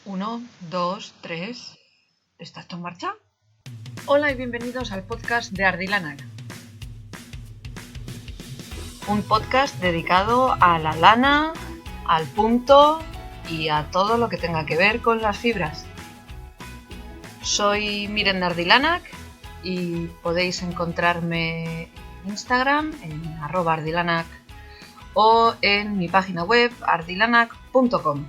1, 2, 3. ¿Está esto en marcha? Hola y bienvenidos al podcast de Ardilana. Un podcast dedicado a la lana, al punto y a todo lo que tenga que ver con las fibras. Soy Miren de Ardilanac y podéis encontrarme en Instagram en @ardilanac o en mi página web ardilanac.com.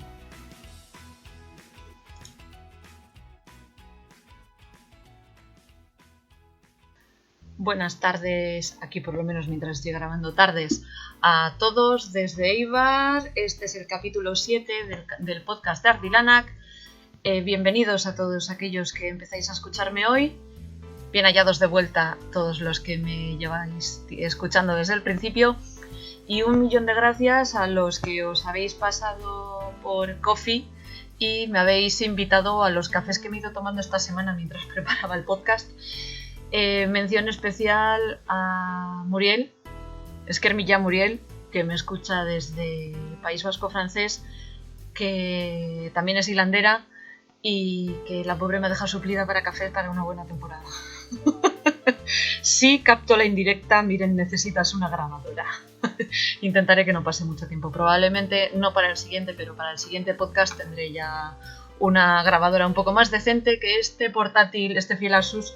Buenas tardes, aquí por lo menos mientras estoy grabando tardes, a todos desde Eibar. Este es el capítulo 7 del podcast de Ardilanac. Bienvenidos a todos aquellos que empezáis a escucharme hoy. Bien hallados de vuelta todos los que me lleváis escuchando desde el principio. Y 1.000.000 de gracias a los que os habéis pasado por Coffee y me habéis invitado a los cafés que me he ido tomando esta semana mientras preparaba el podcast. Mención especial a Muriel, Esquermilla Muriel, que me escucha desde el País Vasco francés, que también es hilandera y que la pobre me deja suplida para café para una buena temporada. Sí, capto la indirecta, Miren, necesitas una grabadora. Intentaré que no pase mucho tiempo, probablemente no para el siguiente, pero para el siguiente podcast tendré ya una grabadora un poco más decente que este portátil, este fiel Asus,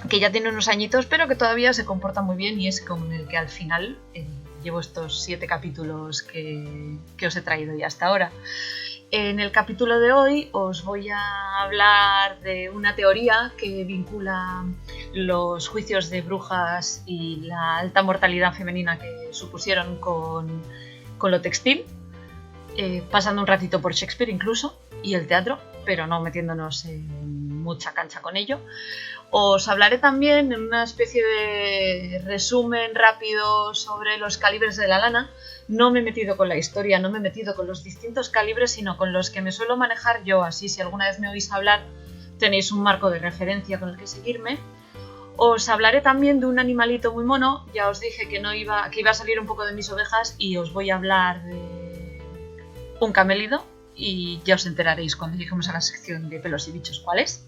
que ya tiene unos añitos, pero que todavía se comporta muy bien y es con el que al final llevo estos 7 capítulos que os he traído ya hasta ahora. En el capítulo de hoy os voy a hablar de una teoría que vincula los juicios de brujas y la alta mortalidad femenina que supusieron con lo textil, pasando un ratito por Shakespeare incluso y el teatro, pero no metiéndonos en mucha cancha con ello. Os hablaré también en una especie de resumen rápido sobre los calibres de la lana. No me he metido con la historia, no me he metido con los distintos calibres, sino con los que me suelo manejar yo. Así, si alguna vez me oís hablar, tenéis un marco de referencia con el que seguirme. Os hablaré también de un animalito muy mono. Ya os dije que iba a salir un poco de mis ovejas y os voy a hablar de un camélido. Y ya os enteraréis cuando lleguemos a la sección de pelos y bichos cuál es.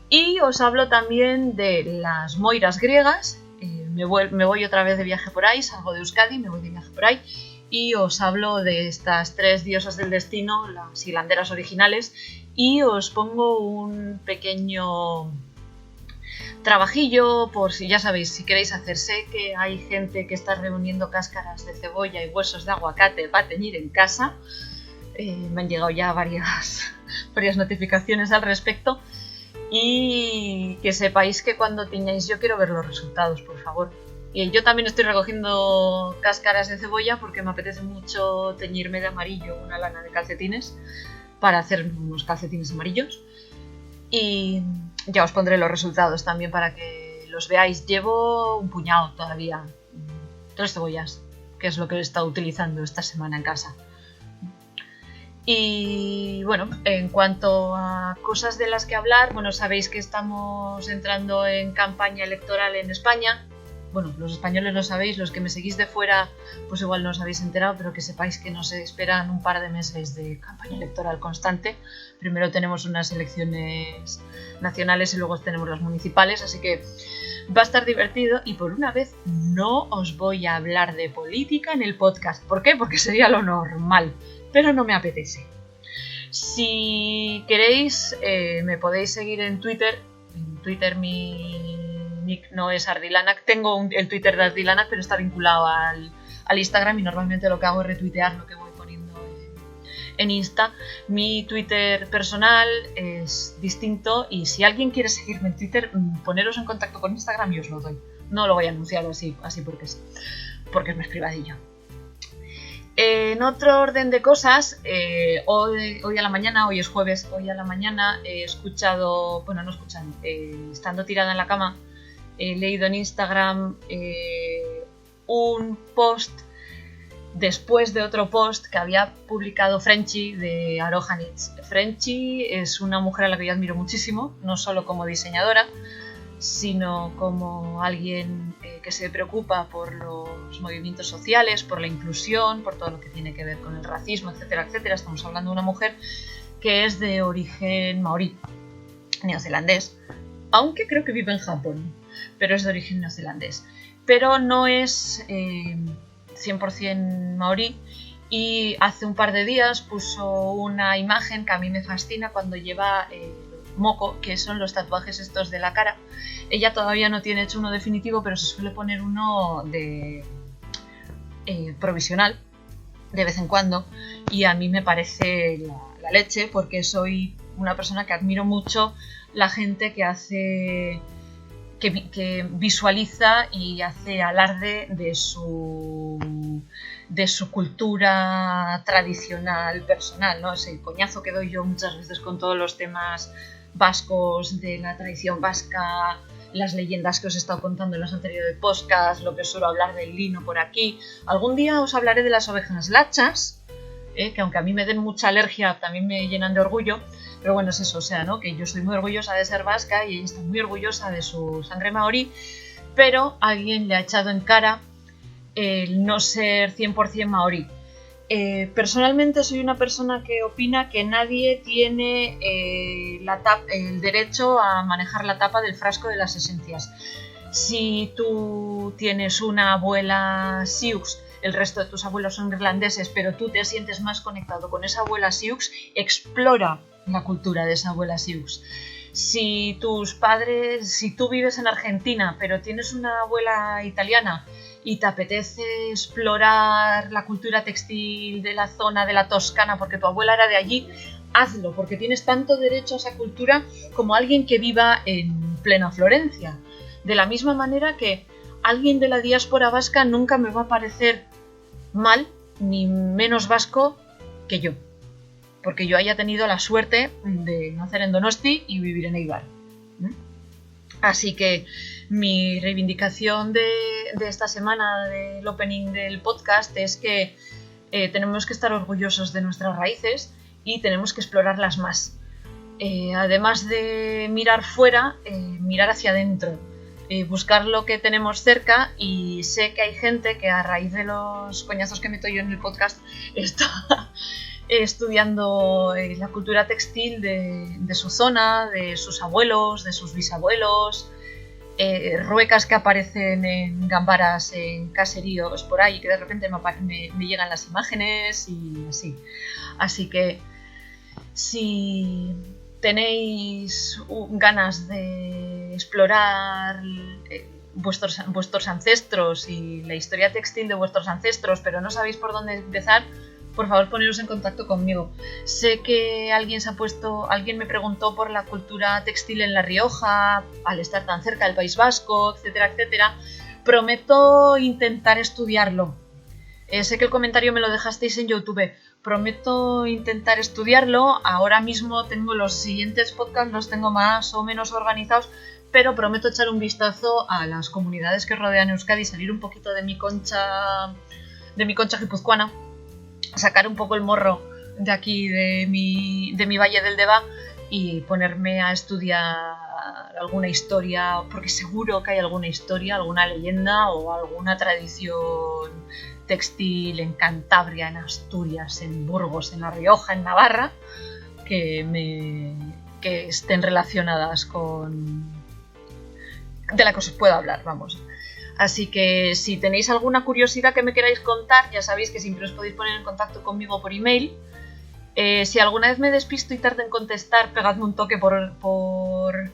Y os hablo también de las moiras griegas. Me voy otra vez de viaje por ahí, salgo de Euskadi, me voy de viaje por ahí. Y os hablo de estas 3 diosas del destino, las hilanderas originales. Y os pongo un pequeño trabajillo por si, ya sabéis, si queréis hacer. Sé que hay gente que está reuniendo cáscaras de cebolla y huesos de aguacate para teñir en casa. Me han llegado ya varias notificaciones al respecto. Y que sepáis que cuando tiñáis yo quiero ver los resultados, por favor. Y yo también estoy recogiendo cáscaras de cebolla porque me apetece mucho teñirme de amarillo una lana de calcetines para hacer unos calcetines amarillos. Y ya os pondré los resultados también para que los veáis. Llevo un puñado todavía, 3 cebollas, que es lo que he estado utilizando esta semana en casa. Y bueno, en cuanto a cosas de las que hablar, bueno, sabéis que estamos entrando en campaña electoral en España. Bueno, los españoles lo sabéis, los que me seguís de fuera, pues igual no os habéis enterado, pero que sepáis que nos esperan un par de meses de campaña electoral constante. Primero tenemos unas elecciones nacionales y luego tenemos las municipales, así que va a estar divertido y por una vez no os voy a hablar de política en el podcast. ¿Por qué? Porque sería lo normal. Pero no me apetece. Si queréis, me podéis seguir en Twitter. En Twitter mi nick no es Ardilanac. Tengo el Twitter de Ardilanac, pero está vinculado al Instagram y normalmente lo que hago es retuitear lo que voy poniendo en Insta. Mi Twitter personal es distinto y si alguien quiere seguirme en Twitter, poneros en contacto con Instagram y os lo doy. No lo voy a anunciar así porque es más privadillo. En otro orden de cosas, hoy a la mañana, hoy es jueves, hoy a la mañana he escuchado, bueno, no escuchando, estando tirada en la cama, he leído en Instagram un post después de otro post que había publicado Frenchy de Arojanits. Frenchy es una mujer a la que yo admiro muchísimo, no solo como diseñadora, sino como alguien que se preocupa por los movimientos sociales, por la inclusión, por todo lo que tiene que ver con el racismo, etcétera, etcétera. Estamos hablando de una mujer que es de origen maorí, neozelandés, aunque creo que vive en Japón, pero es de origen neozelandés. Pero no es 100% maorí, y hace un par de días puso una imagen que a mí me fascina cuando lleva moco, que son los tatuajes estos de la cara. Ella todavía no tiene hecho uno definitivo, pero se suele poner uno de provisional de vez en cuando, y a mí me parece la leche, porque soy una persona que admiro mucho la gente que hace, que visualiza y hace alarde de su cultura tradicional personal, ¿no? Ese coñazo que doy yo muchas veces con todos los temas vascos, de la tradición vasca, las leyendas que os he estado contando en los anteriores podcasts, lo que suelo hablar del lino por aquí. Algún día os hablaré de las ovejas lachas, que aunque a mí me den mucha alergia, también me llenan de orgullo. Pero bueno, es eso, o sea, ¿no? Que yo estoy muy orgullosa de ser vasca y ella está muy orgullosa de su sangre maorí, pero alguien le ha echado en cara el no ser 100% maorí. Personalmente soy una persona que opina que nadie tiene el derecho a manejar la tapa del frasco de las esencias. Si tú tienes una abuela Sioux, el resto de tus abuelos son irlandeses, pero tú te sientes más conectado con esa abuela Sioux, explora la cultura de esa abuela Sioux. Si tú vives en Argentina, pero tienes una abuela italiana y te apetece explorar la cultura textil de la zona de la Toscana porque tu abuela era de allí, hazlo, porque tienes tanto derecho a esa cultura como alguien que viva en plena Florencia. De la misma manera que alguien de la diáspora vasca nunca me va a parecer mal ni menos vasco que yo, porque yo haya tenido la suerte de nacer en Donosti y vivir en Eibar. Así que mi reivindicación de esta semana del opening del podcast es que tenemos que estar orgullosos de nuestras raíces y tenemos que explorarlas más. Además de mirar fuera, mirar hacia adentro, buscar lo que tenemos cerca, y sé que hay gente que a raíz de los coñazos que meto yo en el podcast está estudiando la cultura textil de su zona, de sus abuelos, de sus bisabuelos, ruecas que aparecen en gambaras, en caseríos por ahí, que de repente me llegan las imágenes y así. Así que si tenéis ganas de explorar vuestros ancestros y la historia textil de vuestros ancestros, pero no sabéis por dónde empezar, por favor poneros en contacto conmigo. Sé que alguien me preguntó por la cultura textil en La Rioja, al estar tan cerca del País Vasco, etcétera, etcétera. Prometo intentar estudiarlo. Sé que el comentario me lo dejasteis en YouTube. Prometo intentar estudiarlo. Ahora mismo tengo los siguientes podcasts, los tengo más o menos organizados, pero prometo echar un vistazo a las comunidades que rodean Euskadi, salir un poquito de mi concha guipuzcoana, sacar un poco el morro de aquí, de mi Valle del Deva, y ponerme a estudiar alguna historia, porque seguro que hay alguna historia, alguna leyenda o alguna tradición textil en Cantabria, en Asturias, en Burgos, en La Rioja, en Navarra, que estén relacionadas de la que os puedo hablar, vamos. Así que si tenéis alguna curiosidad que me queráis contar, ya sabéis que siempre os podéis poner en contacto conmigo por email. Si alguna vez me despisto y tardo en contestar, pegadme un toque por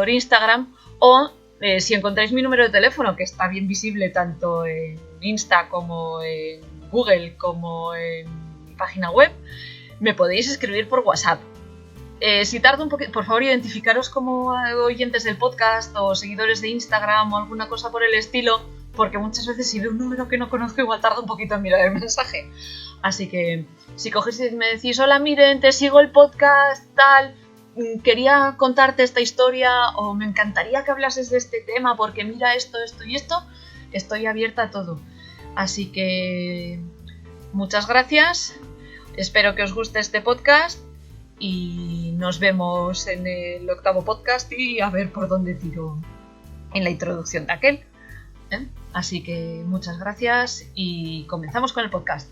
Instagram, o si encontráis mi número de teléfono, que está bien visible tanto en Insta como en Google como en mi página web, me podéis escribir por WhatsApp. Si tardo un poquito, por favor identificaros como oyentes del podcast o seguidores de Instagram o alguna cosa por el estilo, porque muchas veces si veo un número que no conozco igual tardo un poquito en mirar el mensaje. Así que si cogéis y me decís: hola, miren, te sigo el podcast, tal, quería contarte esta historia, o me encantaría que hablases de este tema porque mira esto y esto, estoy abierta a todo. Así que muchas gracias, espero que os guste este podcast y nos vemos en el 8º podcast, y a ver por dónde tiro en la introducción de aquel. Así que muchas gracias y comenzamos con el podcast.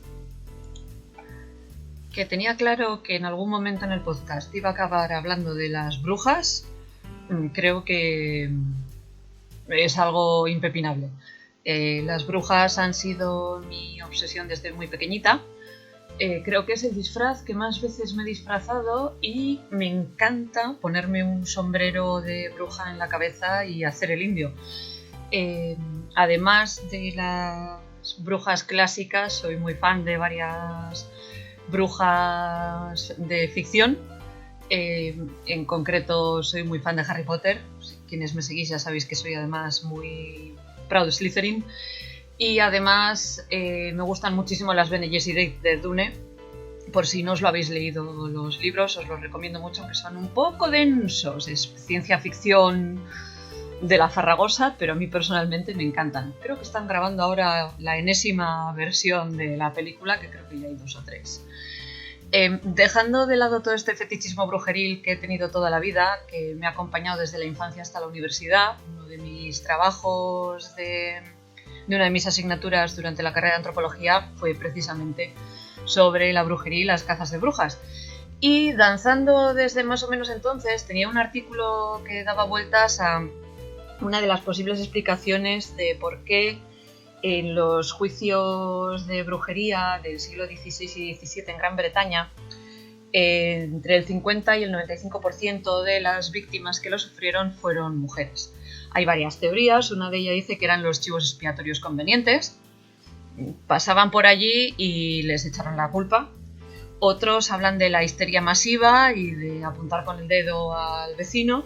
que tenía claro que en algún momento en el podcast iba a acabar hablando de las brujas, creo que es algo impepinable. Las brujas han sido mi obsesión desde muy pequeñita. Creo que es el disfraz que más veces me he disfrazado y me encanta ponerme un sombrero de bruja en la cabeza y hacer el indio. Además de las brujas clásicas, soy muy fan de varias brujas de ficción. En concreto soy muy fan de Harry Potter. Quienes me seguís ya sabéis que soy además muy proud Slytherin. Y además me gustan muchísimo las Bene Gesserit de Dune. Por si no os lo habéis leído los libros, os los recomiendo mucho, aunque son un poco densos. Es ciencia ficción de la farragosa, pero a mí personalmente me encantan. Creo que están grabando ahora la enésima versión de la película, que creo que ya hay 2 o 3. Dejando de lado todo este fetichismo brujeril que he tenido toda la vida, que me ha acompañado desde la infancia hasta la universidad, uno de mis trabajos de una de mis asignaturas durante la carrera de antropología fue precisamente sobre la brujería y las cazas de brujas. Y danzando desde más o menos entonces, tenía un artículo que daba vueltas a una de las posibles explicaciones de por qué en los juicios de brujería del siglo XVI y XVII en Gran Bretaña, entre el 50 y el 95% de las víctimas que lo sufrieron fueron mujeres. Hay varias teorías, una de ellas dice que eran los chivos expiatorios convenientes, pasaban por allí y les echaron la culpa. Otros hablan de la histeria masiva y de apuntar con el dedo al vecino.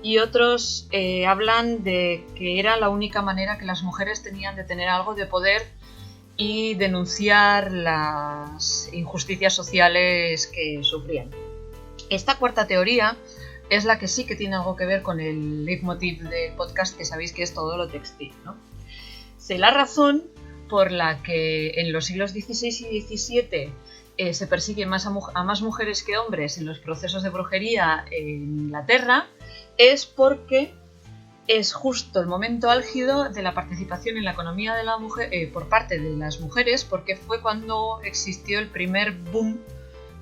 Y otros hablan de que era la única manera que las mujeres tenían de tener algo de poder y denunciar las injusticias sociales que sufrían. Esta cuarta teoría es la que sí que tiene algo que ver con el leitmotiv del podcast, que sabéis que es todo lo textil, ¿no? Sé la razón por la que en los siglos XVI y XVII se persigue más a más mujeres que hombres en los procesos de brujería en Inglaterra, es porque es justo el momento álgido de la participación en la economía de la mujer por parte de las mujeres, porque fue cuando existió el primer boom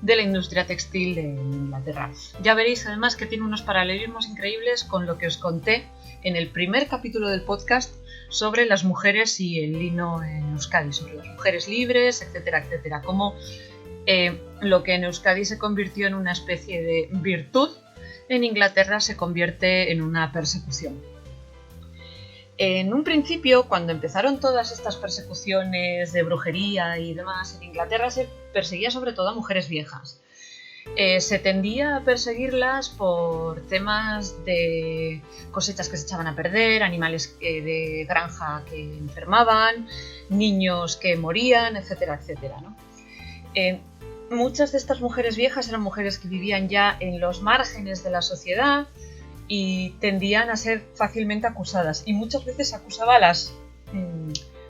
de la industria textil de Inglaterra. Ya veréis además que tiene unos paralelismos increíbles con lo que os conté en el primer capítulo del podcast sobre las mujeres y el lino en Euskadi, sobre las mujeres libres, etcétera, etcétera. Cómo lo que en Euskadi se convirtió en una especie de virtud, en Inglaterra se convierte en una persecución. En un principio, cuando empezaron todas estas persecuciones de brujería y demás, en Inglaterra se perseguía sobre todo a mujeres viejas. Se tendía a perseguirlas por temas de cosechas que se echaban a perder, animales de granja que enfermaban, niños que morían, etcétera, etcétera, ¿no? Muchas de estas mujeres viejas eran mujeres que vivían ya en los márgenes de la sociedad y tendían a ser fácilmente acusadas. Y muchas veces acusaba a las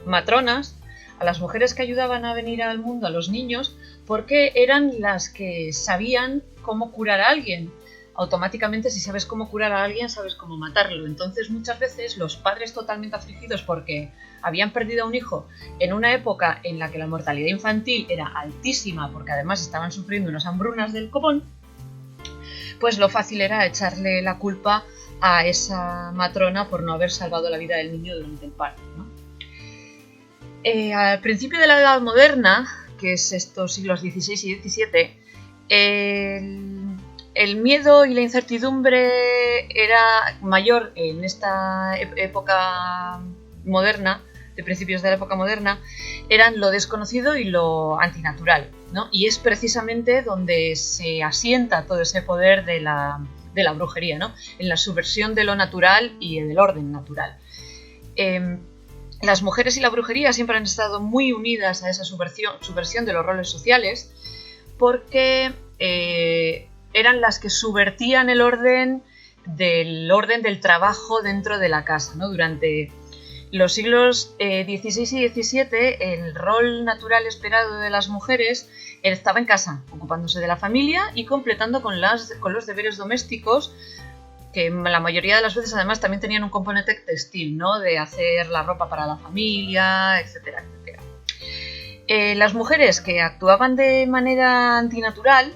matronas, a las mujeres que ayudaban a venir al mundo a los niños, porque eran las que sabían cómo curar a alguien. Automáticamente, si sabes cómo curar a alguien, sabes cómo matarlo. Entonces, muchas veces los padres totalmente afligidos porque habían perdido a un hijo en una época en la que la mortalidad infantil era altísima, porque además estaban sufriendo unas hambrunas del copón, pues lo fácil era echarle la culpa a esa matrona por no haber salvado la vida del niño durante el parto, ¿no? Al principio de la Edad Moderna, que es estos siglos XVI y XVII, el miedo y la incertidumbre era mayor en esta época moderna, de principios de la época moderna, eran lo desconocido y lo antinatural, ¿no? Y es precisamente donde se asienta todo ese poder de la brujería, ¿no? En la subversión de lo natural y del orden natural. Las mujeres y la brujería siempre han estado muy unidas a esa subversión de los roles sociales, porque eran las que subvertían el orden del trabajo dentro de la casa, ¿no? Durante los siglos XVI y XVII, el rol natural esperado de las mujeres estaba en casa, ocupándose de la familia y completando con los deberes domésticos, que la mayoría de las veces además también tenían un componente textil, ¿no? De hacer la ropa para la familia, etcétera, etcétera. Las mujeres que actuaban de manera antinatural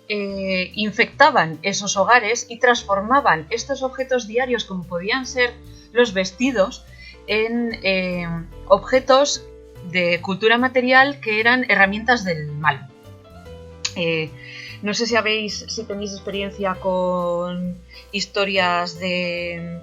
infectaban esos hogares y transformaban estos objetos diarios, como podían ser los vestidos, en objetos de cultura material que eran herramientas del mal. No sé si tenéis experiencia con historias de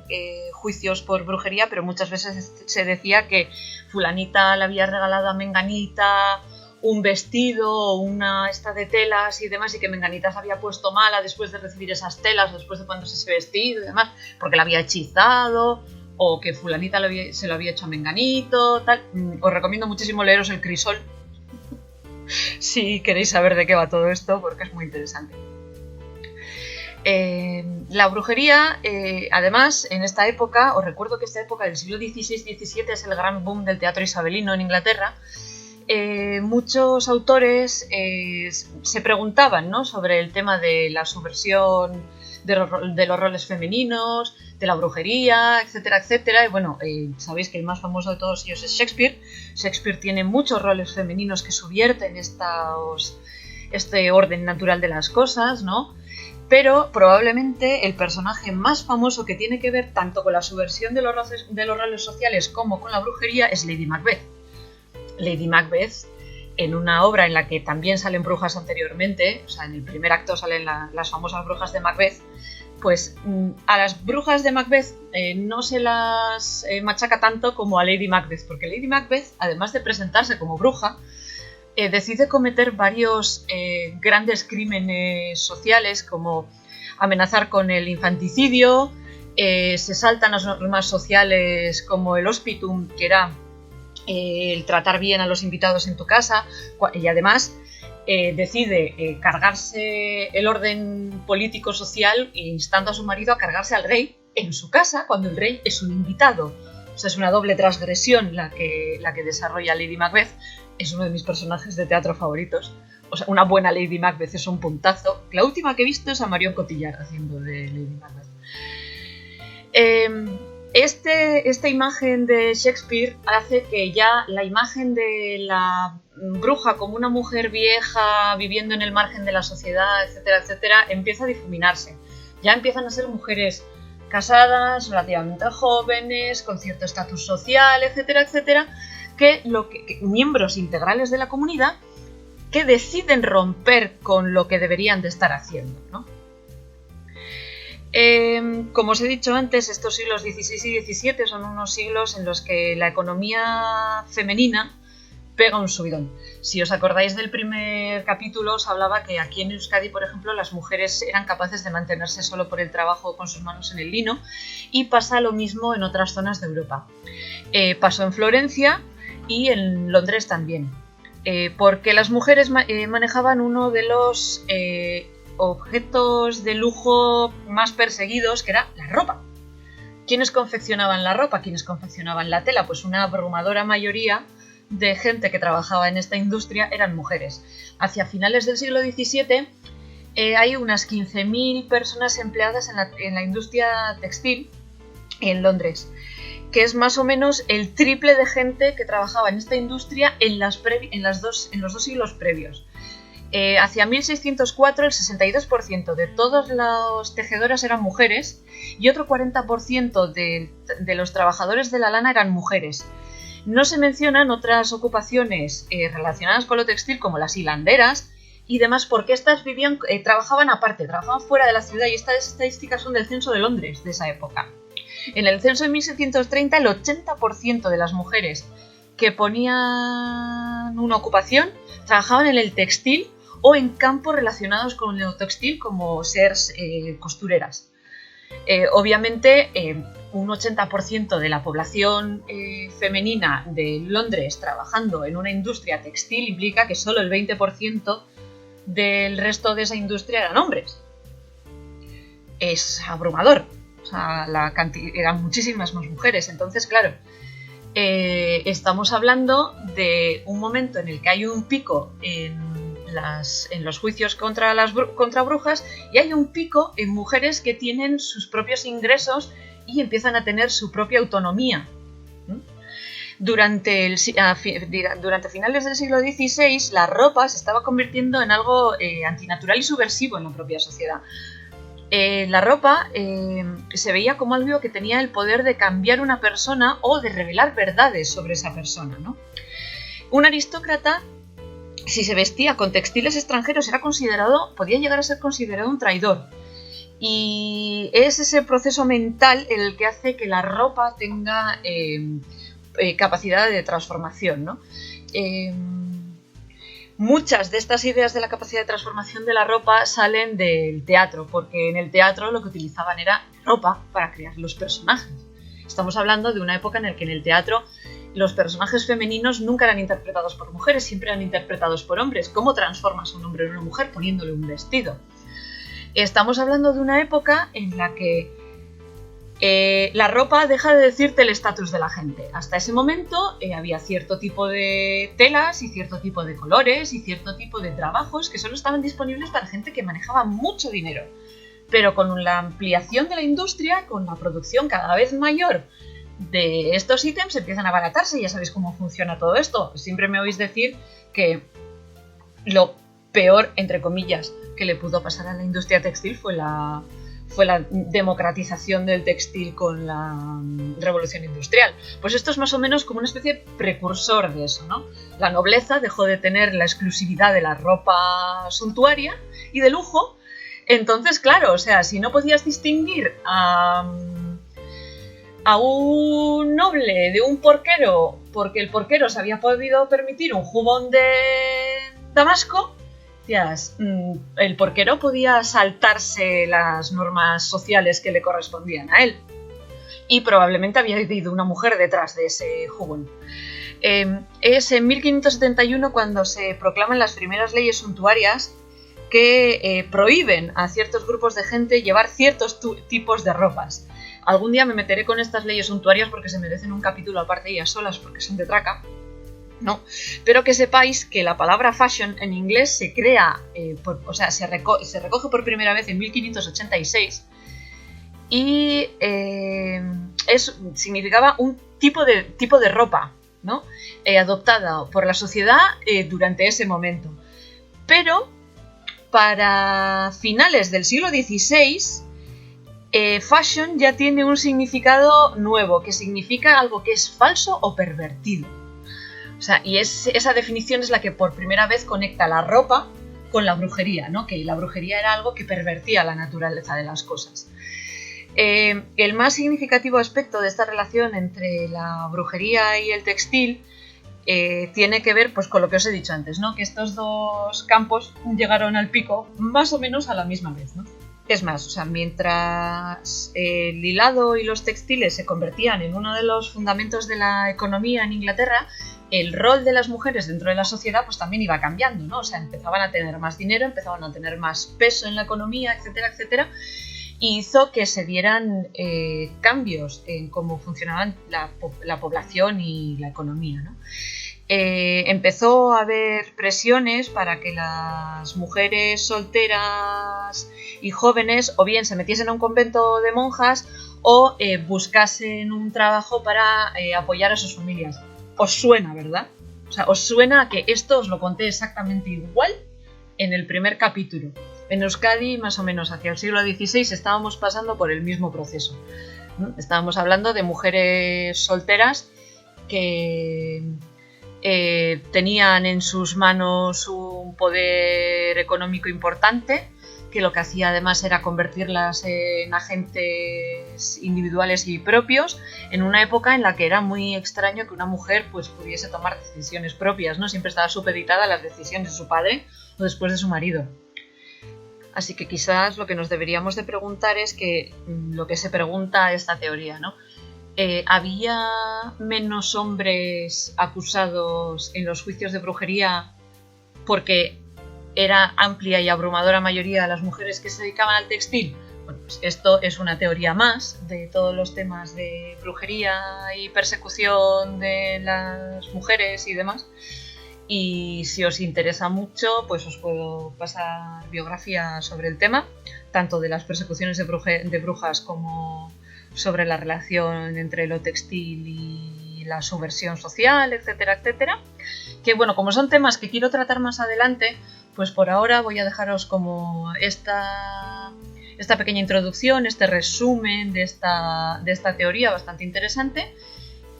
juicios por brujería, pero muchas veces se decía que fulanita le había regalado a menganita un vestido o una esta de telas y demás, y que menganita se había puesto mala después de recibir esas telas, después de ponerse ese vestido y demás, porque la había hechizado, o que fulanita se lo había hecho a menganito, tal. Os recomiendo muchísimo leeros El Crisol, si queréis saber de qué va todo esto, porque es muy interesante. La brujería, además, en esta época, os recuerdo que esta época del siglo XVI-XVII es el gran boom del teatro isabelino en Inglaterra. Muchos autores se preguntaban, ¿no?, sobre el tema de la subversión de los roles femeninos, de la brujería, etcétera, etcétera. Y bueno, sabéis que el más famoso de todos ellos es Shakespeare. Shakespeare tiene muchos roles femeninos que subvierten este orden natural de las cosas, ¿no? Pero probablemente el personaje más famoso que tiene que ver tanto con la subversión de los roles sociales como con la brujería es Lady Macbeth. Lady Macbeth, en una obra en la que también salen brujas anteriormente, o sea, en el primer acto salen las famosas brujas de Macbeth, pues a las brujas de Macbeth no se las machaca tanto como a Lady Macbeth, porque Lady Macbeth, además de presentarse como bruja, decide cometer varios grandes crímenes sociales, como amenazar con el infanticidio, se saltan las normas sociales como el hospitum, que era el tratar bien a los invitados en tu casa, y además decide cargarse el orden político-social, instando a su marido a cargarse al rey en su casa cuando el rey es un invitado. O sea, es una doble transgresión la que desarrolla Lady Macbeth. Es uno de mis personajes de teatro favoritos. O sea, una buena Lady Macbeth es un puntazo. La última que he visto es a Marion Cotillard haciendo de Lady Macbeth. Esta imagen de Shakespeare hace que ya la imagen de la bruja como una mujer vieja viviendo en el margen de la sociedad, etcétera, etcétera, empieza a difuminarse. Ya empiezan a ser mujeres casadas, relativamente jóvenes, con cierto estatus social, etcétera, etcétera, que miembros integrales de la comunidad que deciden romper con lo que deberían de estar haciendo, ¿no? Como os he dicho antes, estos siglos XVI y XVII son unos siglos en los que la economía femenina pega un subidón. Si os acordáis del primer capítulo, os hablaba que aquí en Euskadi, por ejemplo, las mujeres eran capaces de mantenerse solo por el trabajo con sus manos en el lino, y pasa lo mismo en otras zonas de Europa. Pasó en Florencia y en Londres también, porque las mujeres manejaban uno de los objetos de lujo más perseguidos, que era la ropa. ¿Quiénes confeccionaban la ropa? ¿Quiénes confeccionaban la tela? Pues una abrumadora mayoría de gente que trabajaba en esta industria eran mujeres. Hacia finales del siglo XVII hay unas 15.000 personas empleadas en la industria textil en Londres, que es más o menos el triple de gente que trabajaba en esta industria en los dos siglos previos. Hacia 1604 el 62% de todas las tejedoras eran mujeres y otro 40% de los trabajadores de la lana eran mujeres. No se mencionan otras ocupaciones relacionadas con lo textil, como las hilanderas y demás, porque estas trabajaban aparte, trabajaban fuera de la ciudad, y estas estadísticas son del censo de Londres de esa época. En el censo de 1730 el 80% de las mujeres que ponían una ocupación trabajaban en el textil o en campos relacionados con el textil, como ser costureras. Obviamente, un 80% de la población femenina de Londres trabajando en una industria textil implica que solo el 20% del resto de esa industria eran hombres. Es abrumador. O sea, eran muchísimas más mujeres. Entonces, claro, estamos hablando de un momento en el que hay un pico en los juicios contra brujas, y hay un pico en mujeres que tienen sus propios ingresos y empiezan a tener su propia autonomía. Durante finales del siglo XVI, la ropa se estaba convirtiendo en algo antinatural y subversivo en la propia sociedad. La ropa se veía como algo que tenía el poder de cambiar una persona o de revelar verdades sobre esa persona, ¿no? Un aristócrata, si se vestía con textiles extranjeros, podía llegar a ser considerado un traidor. Y es ese proceso mental el que hace que la ropa tenga capacidad de transformación, ¿no? Muchas de estas ideas de la capacidad de transformación de la ropa salen del teatro, porque en el teatro lo que utilizaban era ropa para crear los personajes. Estamos hablando de una época en la que en el teatro los personajes femeninos nunca eran interpretados por mujeres, siempre eran interpretados por hombres. ¿Cómo transformas a un hombre en una mujer? Poniéndole un vestido. Estamos hablando de una época en la que la ropa deja de decirte el estatus de la gente. Hasta ese momento había cierto tipo de telas y cierto tipo de colores y cierto tipo de trabajos que solo estaban disponibles para gente que manejaba mucho dinero. Pero con la ampliación de la industria, con la producción cada vez mayor de estos ítems, empiezan a abaratarse. Ya sabéis cómo funciona todo esto. Siempre me oís decir que lo peor, entre comillas, que le pudo pasar a la industria textil fue la democratización del textil con la revolución industrial. Pues esto es más o menos como una especie de precursor de eso, ¿no? La nobleza dejó de tener la exclusividad de la ropa suntuaria y de lujo. Entonces, claro, o sea, si no podías distinguir a un noble de un porquero porque el porquero se había podido permitir un jubón de Damasco, el porquero podía saltarse las normas sociales que le correspondían a él. Y probablemente había ido una mujer detrás de ese jubón. Es en 1571 cuando se proclaman las primeras leyes suntuarias que prohíben a ciertos grupos de gente llevar ciertos tipos de ropas. Algún día me meteré con estas leyes suntuarias porque se merecen un capítulo aparte ellas solas porque son de traca. No, pero que sepáis que la palabra fashion en inglés se crea, se recoge por primera vez en 1586 y significaba un tipo de ropa, ¿no? Adoptada por la sociedad durante ese momento. Pero para finales del siglo XVI, fashion ya tiene un significado nuevo, que significa algo que es falso o pervertido. O sea, y esa definición es la que por primera vez conecta la ropa con la brujería, ¿no? Que la brujería era algo que pervertía la naturaleza de las cosas. El más significativo aspecto de esta relación entre la brujería y el textil tiene que ver pues, con lo que os he dicho antes, ¿no? Que estos dos campos llegaron al pico más o menos a la misma vez, ¿no? Es más, o sea, mientras el hilado y los textiles se convertían en uno de los fundamentos de la economía en Inglaterra, el rol de las mujeres dentro de la sociedad pues también iba cambiando, ¿no? O sea, empezaban a tener más dinero, empezaban a tener más peso en la economía, etcétera, etcétera, y hizo que se dieran cambios en cómo funcionaban la población y la economía, ¿no? Empezó a haber presiones para que las mujeres solteras y jóvenes o bien se metiesen a un convento de monjas o buscasen un trabajo para apoyar a sus familias. Os suena, ¿verdad? O sea, os suena a que esto os lo conté exactamente igual en el primer capítulo. En Euskadi, más o menos hacia el siglo XVI, estábamos pasando por el mismo proceso, ¿no? Estábamos hablando de mujeres solteras que tenían en sus manos un poder económico importante, que lo que hacía además era convertirlas en agentes individuales y propios, en una época en la que era muy extraño que una mujer pues, pudiese tomar decisiones propias, ¿no? Siempre estaba supeditada a las decisiones de su padre o después de su marido. Así que quizás lo que nos deberíamos de preguntar es que lo que se pregunta esta teoría, ¿no? ¿Había menos hombres acusados en los juicios de brujería porque era amplia y abrumadora mayoría de las mujeres que se dedicaban al textil? Bueno, pues esto es una teoría más de todos los temas de brujería y persecución de las mujeres y demás. Y si os interesa mucho, pues os puedo pasar biografía sobre el tema, tanto de las persecuciones de brujas como sobre la relación entre lo textil y la subversión social, etcétera, etcétera. Que bueno, como son temas que quiero tratar más adelante, pues por ahora voy a dejaros como esta pequeña introducción, este resumen de esta teoría bastante interesante.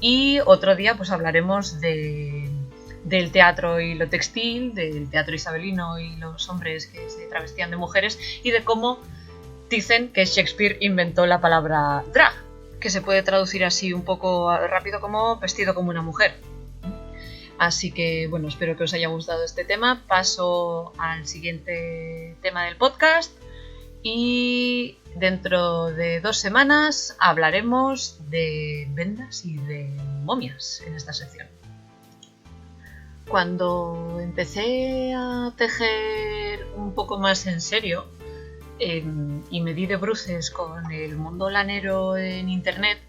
Y otro día pues hablaremos del teatro y lo textil, del teatro isabelino y los hombres que se travestían de mujeres, y de cómo dicen que Shakespeare inventó la palabra drag, que se puede traducir así un poco rápido como vestido como una mujer. Así que bueno, espero que os haya gustado este tema. Paso al siguiente tema del podcast y dentro de 2 semanas hablaremos de vendas y de momias en esta sección. Cuando empecé a tejer un poco más en serio y me di de bruces con el mundo lanero en internet,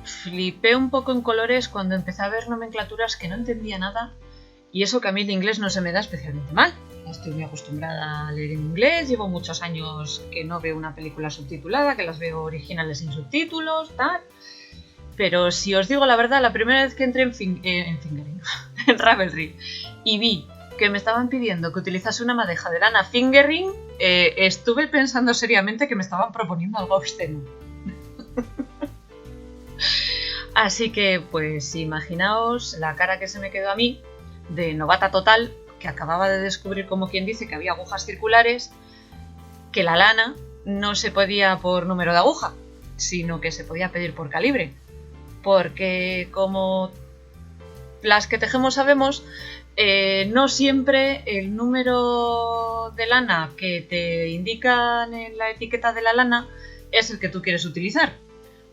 flipé un poco en colores cuando empecé a ver nomenclaturas que no entendía nada, y eso que a mí el inglés no se me da especialmente mal. Estoy muy acostumbrada a leer en inglés, llevo muchos años que no veo una película subtitulada, que las veo originales sin subtítulos, tal. Pero si os digo la verdad, la primera vez que entré en Ravelry y vi que me estaban pidiendo que utilizase una madeja de lana fingering, estuve pensando seriamente que me estaban proponiendo algo obsceno. Así que pues imaginaos la cara que se me quedó a mí de novata total, que acababa de descubrir, como quien dice, que había agujas circulares, que la lana no se podía por número de aguja, sino que se podía pedir por calibre, porque como las que tejemos sabemos, no siempre el número de lana que te indican en la etiqueta de la lana es el que tú quieres utilizar.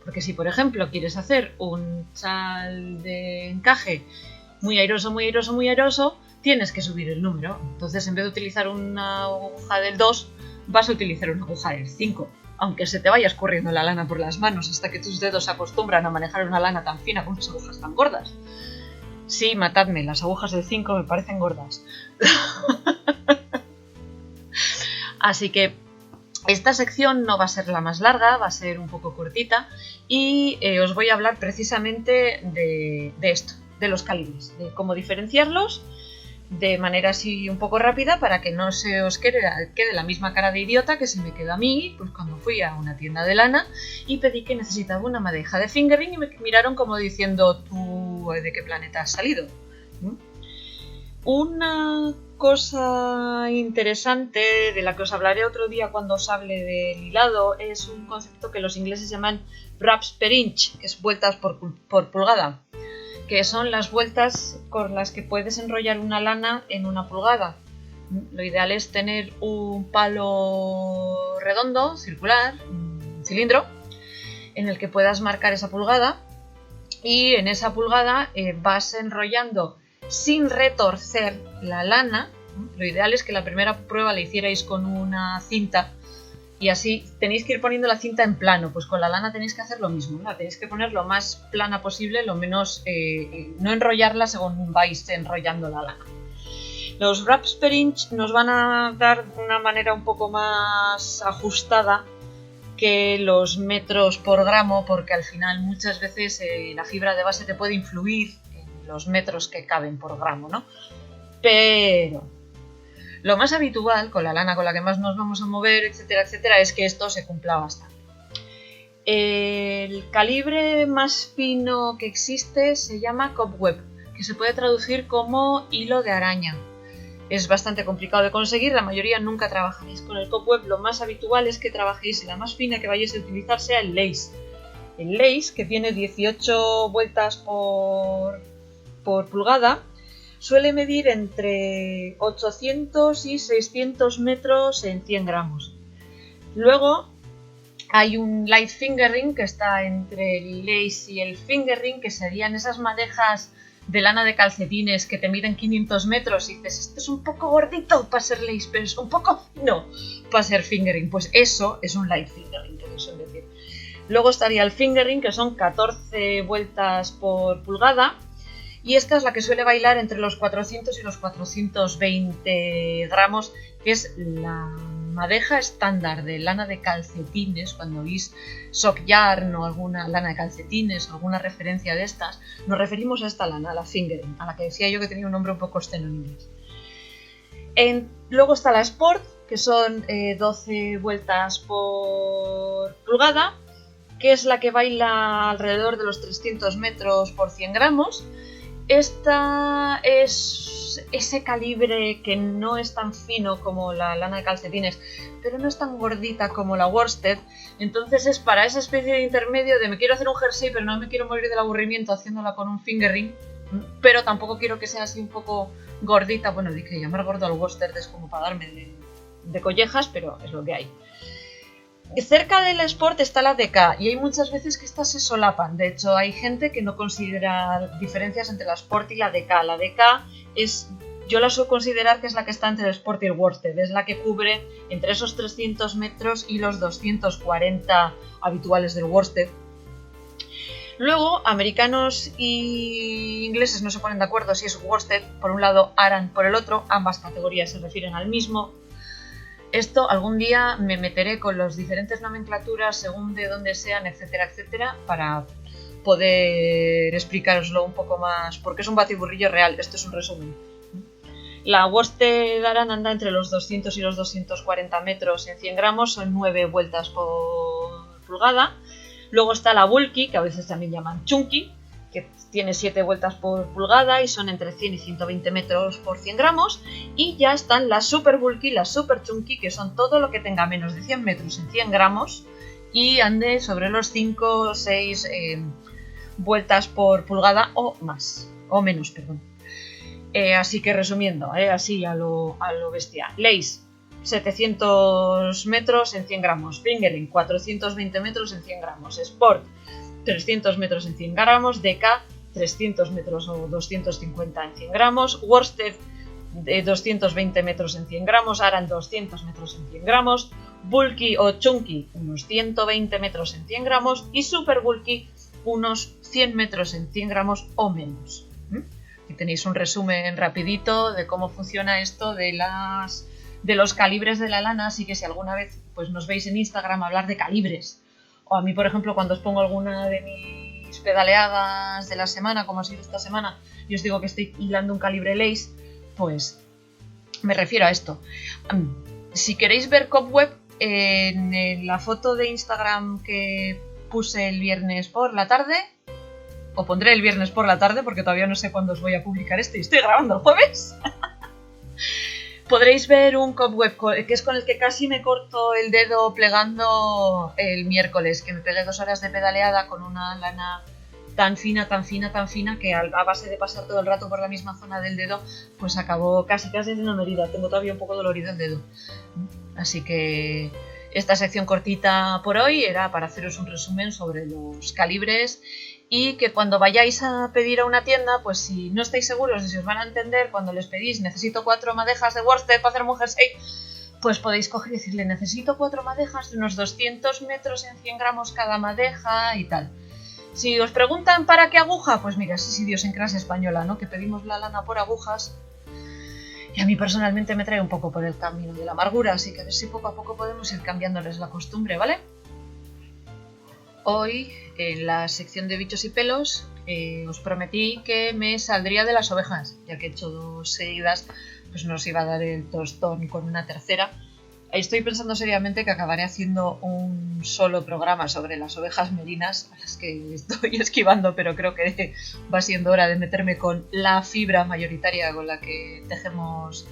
Porque si, por ejemplo, quieres hacer un chal de encaje muy airoso, muy airoso, muy airoso, tienes que subir el número. Entonces, en vez de utilizar una aguja del 2, vas a utilizar una aguja del 5. Aunque se te vaya escurriendo la lana por las manos hasta que tus dedos se acostumbran a manejar una lana tan fina con unas agujas tan gordas. Sí, matadme, las agujas del 5 me parecen gordas. Así que esta sección no va a ser la más larga, va a ser un poco cortita, y os voy a hablar precisamente de esto, de los calibres, de cómo diferenciarlos de manera así un poco rápida para que no se os quede la misma cara de idiota que se me quedó a mí pues cuando fui a una tienda de lana y pedí que necesitaba una madeja de fingering y me miraron como diciendo, ¿tú de qué planeta has salido? Una cosa interesante de la que os hablaré otro día cuando os hable del hilado es un concepto que los ingleses llaman wraps per inch, que es vueltas por pulgada, que son las vueltas con las que puedes enrollar una lana en una pulgada. Lo ideal es tener un palo redondo, circular, un cilindro, en el que puedas marcar esa pulgada, y en esa pulgada vas enrollando sin retorcer la lana. Lo ideal es que la primera prueba la hicierais con una cinta y así tenéis que ir poniendo la cinta en plano. Pues con la lana tenéis que hacer lo mismo, ¿no? Tenéis que poner lo más plana posible, lo menos no enrollarla según vais enrollando la lana. Los wraps per inch nos van a dar una manera un poco más ajustada que los metros por gramo, porque al final muchas veces la fibra de base te puede influir en los metros que caben por gramo, ¿no? Pero lo más habitual, con la lana con la que más nos vamos a mover, etcétera, etcétera, es que esto se cumpla bastante. El calibre más fino que existe se llama cobweb, que se puede traducir como hilo de araña. Es bastante complicado de conseguir, la mayoría nunca trabajaréis con el cobweb. Lo más habitual es que trabajéis la más fina que vayáis a utilizar sea el lace. El lace, que tiene 18 vueltas por pulgada, suele medir entre 800 y 600 metros en 100 gramos. Luego hay un light fingering que está entre el lace y el fingering, que serían esas madejas de lana de calcetines que te miden 500 metros y dices, esto es un poco gordito para ser lace, pero es un poco no para ser fingering. Pues eso es un light fingering, que no sé decir. Luego estaría el fingering, que son 14 vueltas por pulgada, y esta es la que suele bailar entre los 400 y los 420 gramos, que es la madeja estándar de lana de calcetines, cuando oís sock yarn o alguna lana de calcetines o alguna referencia de estas, nos referimos a esta lana, a la fingering, a la que decía yo que tenía un nombre un poco obsceno en inglés. Luego está la Sport, que son 12 vueltas por pulgada, que es la que baila alrededor de los 300 metros por 100 gramos. Esta es ese calibre que no es tan fino como la lana de calcetines, pero no es tan gordita como la worsted. Entonces es para esa especie de intermedio de me quiero hacer un jersey, pero no me quiero morir del aburrimiento haciéndola con un fingering, pero tampoco quiero que sea así un poco gordita. Bueno, dije llamar gordo al worsted es como para darme de collejas, pero es lo que hay. Cerca del Sport está la DK y hay muchas veces que estas se solapan. De hecho, hay gente que no considera diferencias entre la Sport y la DK. La DK yo la suelo considerar que es la que está entre el Sport y el worsted. Es la que cubre entre esos 300 metros y los 240 habituales del worsted. Luego, americanos y ingleses no se ponen de acuerdo si es worsted por un lado, Aran por el otro. Ambas categorías se refieren al mismo. Esto algún día me meteré con las diferentes nomenclaturas según de dónde sean, etcétera, etcétera, para poder explicaroslo un poco más, porque es un batiburrillo real. Esto es un resumen. La worsted Aran anda entre los 200 y los 240 metros en 100 gramos, son 9 vueltas por pulgada. Luego está la bulky, que a veces también llaman chunky, que tiene 7 vueltas por pulgada y son entre 100 y 120 metros por 100 gramos. Y ya están las super bulky, las super chunky, que son todo lo que tenga menos de 100 metros en 100 gramos y ande sobre los 5 o 6 vueltas por pulgada o más, o menos, perdón. Así que resumiendo, así a lo bestia. Lace, 700 metros en 100 gramos. Fingering, 420 metros en 100 gramos. Sport, 300 metros en 100 gramos, DK 300 metros o 250 en 100 gramos, worsted 220 metros en 100 gramos, Aran 200 metros en 100 gramos, bulky o chunky unos 120 metros en 100 gramos y super bulky unos 100 metros en 100 gramos o menos. Aquí tenéis un resumen rapidito de cómo funciona esto de los calibres de la lana, así que si alguna vez pues nos veis en Instagram hablar de calibres, o a mí, por ejemplo, cuando os pongo alguna de mis pedaleadas de la semana, como ha sido esta semana, y os digo que estoy hilando un calibre lace, pues me refiero a esto. Si queréis ver Cobweb, en la foto de Instagram que puse el viernes por la tarde, o pondré el viernes por la tarde, porque todavía no sé cuándo os voy a publicar esto y estoy grabando el jueves, podréis ver un Cobweb que es con el que casi me corto el dedo plegando el miércoles, que me pegué 2 horas de pedaleada con una lana tan fina, que a base de pasar todo el rato por la misma zona del dedo, pues acabó casi en una herida. Tengo todavía un poco dolorido el dedo. Así que esta sección cortita por hoy era para haceros un resumen sobre los calibres y que cuando vayáis a pedir a una tienda, pues si no estáis seguros de si os van a entender, cuando les pedís necesito 4 madejas de worsted para hacer un jersey, pues podéis coger y decirle necesito 4 madejas de unos 200 metros en 100 gramos cada madeja y tal. Si os preguntan para qué aguja, pues mira, sí, idiosincrasia española, ¿no? Que pedimos la lana por agujas y a mí personalmente me trae un poco por el camino de la amargura, así que a ver si poco a poco podemos ir cambiándoles la costumbre, ¿vale? Hoy, en la sección de bichos y pelos, os prometí que me saldría de las ovejas, ya que he hecho 2 seguidas, pues no os iba a dar el tostón con una tercera. Estoy pensando seriamente que acabaré haciendo un solo programa sobre las ovejas merinas, a las que estoy esquivando, pero creo que va siendo hora de meterme con la fibra mayoritaria con la que tejemos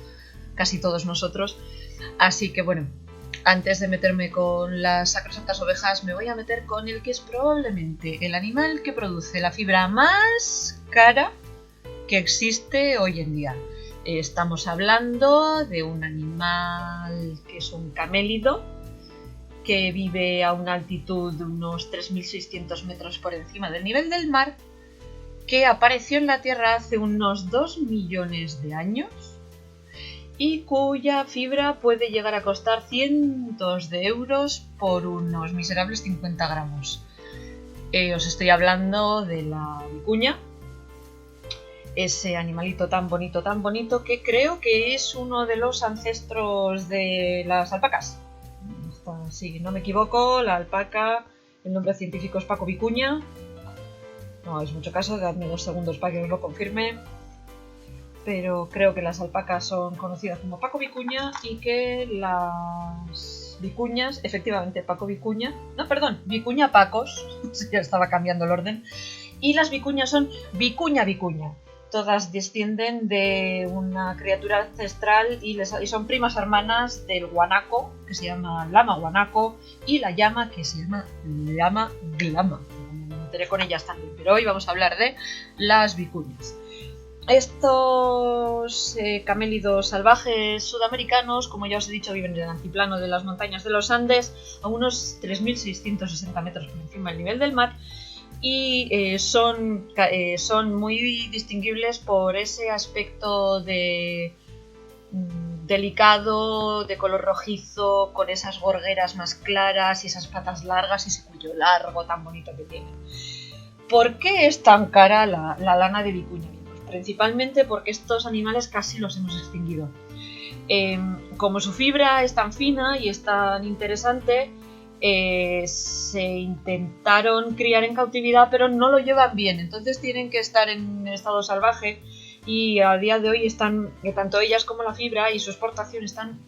casi todos nosotros. Así que bueno, antes de meterme con las sacrosantas ovejas, me voy a meter con el que es probablemente el animal que produce la fibra más cara que existe hoy en día. Estamos hablando de un animal que es un camélido, que vive a una altitud de unos 3.600 metros por encima del nivel del mar, que apareció en la Tierra hace unos 2 millones de años y cuya fibra puede llegar a costar cientos de euros por unos miserables 50 gramos. Os estoy hablando de la vicuña. ese animalito tan bonito, que creo que es uno de los ancestros de las alpacas. Si no me equivoco, la alpaca, el nombre científico es Paco Vicuña. No es mucho caso, dadme 2 segundos para que os lo confirme. Pero creo que las alpacas son conocidas como Paco Vicuña y que las vicuñas, efectivamente Paco Vicuña, no, perdón, Vicuña Pacos, ya estaba cambiando el orden, y las vicuñas son Vicuña Vicuña. Todas descienden de una criatura ancestral y son primas hermanas del guanaco, que se llama lama guanaco, y la llama, que se llama llama glama. Me enteré con ellas también, pero hoy vamos a hablar de las vicuñas. Estos camélidos salvajes sudamericanos, como ya os he dicho, viven en el altiplano de las montañas de los Andes, a unos 3.660 metros por encima del nivel del mar, y son muy distinguibles por ese aspecto delicado, de color rojizo, con esas gorgueras más claras y esas patas largas y ese cuello largo tan bonito que tienen. ¿Por qué es tan cara la lana de vicuña? Principalmente porque estos animales casi los hemos extinguido. Como su fibra es tan fina y es tan interesante, se intentaron criar en cautividad, pero no lo llevan bien, entonces tienen que estar en estado salvaje, y a día de hoy están, tanto ellas como la fibra y su exportación están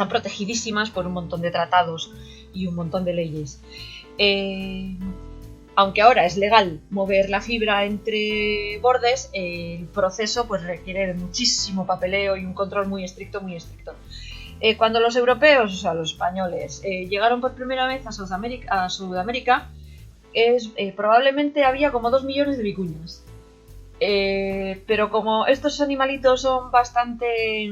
protegidísimas por un montón de tratados y un montón de leyes. Aunque ahora es legal mover la fibra entre bordes, el proceso pues requiere de muchísimo papeleo y un control muy estricto. Cuando los europeos, o sea, los españoles, llegaron por primera vez a Sudamérica, probablemente había como 2 millones de vicuñas. Pero como estos animalitos son bastante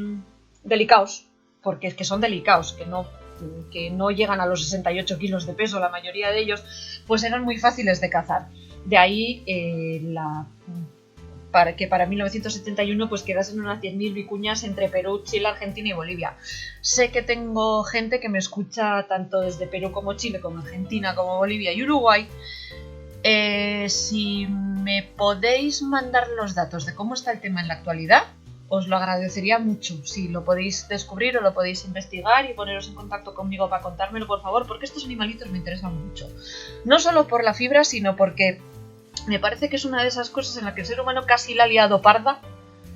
delicados, porque es que son delicados, que no llegan a los 68 kilos de peso la mayoría de ellos, pues eran muy fáciles de cazar. De ahí para 1971 pues quedasen unas 10.000 vicuñas entre Perú, Chile, Argentina y Bolivia. Sé que tengo gente que me escucha tanto desde Perú como Chile, como Argentina, como Bolivia y Uruguay. Si me podéis mandar los datos de cómo está el tema en la actualidad, os lo agradecería mucho. Si lo podéis descubrir o lo podéis investigar y poneros en contacto conmigo para contármelo, por favor, porque estos animalitos me interesan mucho. No solo por la fibra, sino porque me parece que es una de esas cosas en la que el ser humano casi la ha liado parda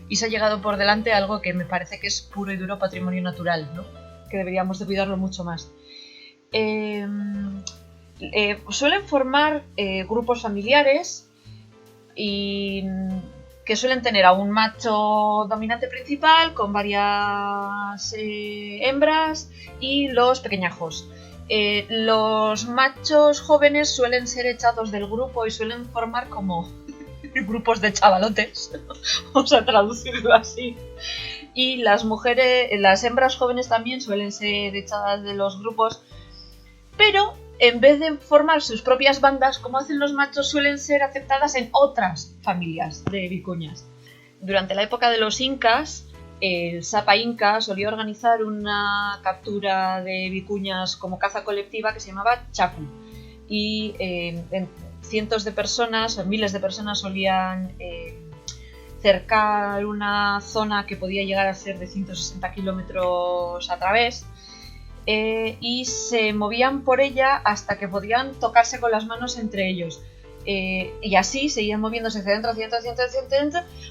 y se ha llegado por delante algo que me parece que es puro y duro patrimonio natural, ¿no? Que deberíamos de cuidarlo mucho más. Suelen formar grupos familiares y que suelen tener a un macho dominante principal con varias hembras y los pequeñajos. Los machos jóvenes suelen ser echados del grupo y suelen formar como grupos de chavalotes, vamos a traducirlo así. Y las hembras jóvenes también suelen ser echadas de los grupos, pero en vez de formar sus propias bandas, como hacen los machos, suelen ser aceptadas en otras familias de vicuñas. Durante la época de los incas, el Sapa Inca solía organizar una captura de vicuñas como caza colectiva que se llamaba chacu. Y cientos de personas, o miles de personas solían cercar una zona que podía llegar a ser de 160 kilómetros a través. Y se movían por ella hasta que podían tocarse con las manos entre ellos, y así seguían moviéndose hacia dentro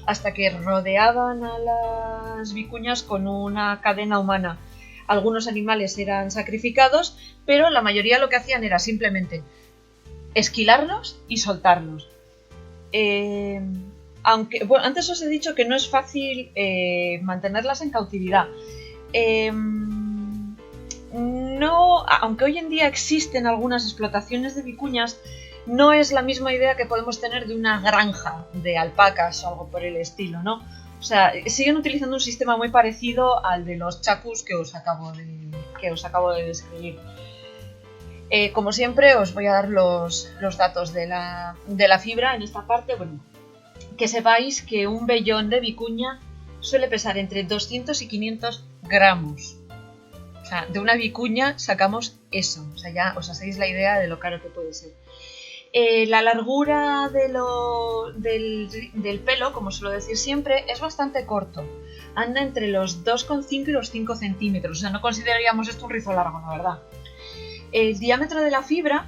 hasta que rodeaban a las vicuñas con una cadena humana. Algunos animales eran sacrificados, pero la mayoría lo que hacían era simplemente esquilarlos y soltarlos. Aunque antes os he dicho que no es fácil mantenerlas en cautividad. No, aunque hoy en día existen algunas explotaciones de vicuñas, no es la misma idea que podemos tener de una granja de alpacas o algo por el estilo, ¿no? O sea, siguen utilizando un sistema muy parecido al de los chacus que os acabo de describir. Como siempre, os voy a dar los datos de la fibra en esta parte. Bueno, que sepáis que un vellón de vicuña suele pesar entre 200 y 500 gramos. O sea, de una vicuña sacamos eso. O sea, ya os hacéis la idea de lo caro que puede ser. La largura del pelo, como suelo decir siempre, es bastante corto. Anda entre los 2,5 y los 5 centímetros. O sea, no consideraríamos esto un rizo largo, la verdad. El diámetro de la fibra,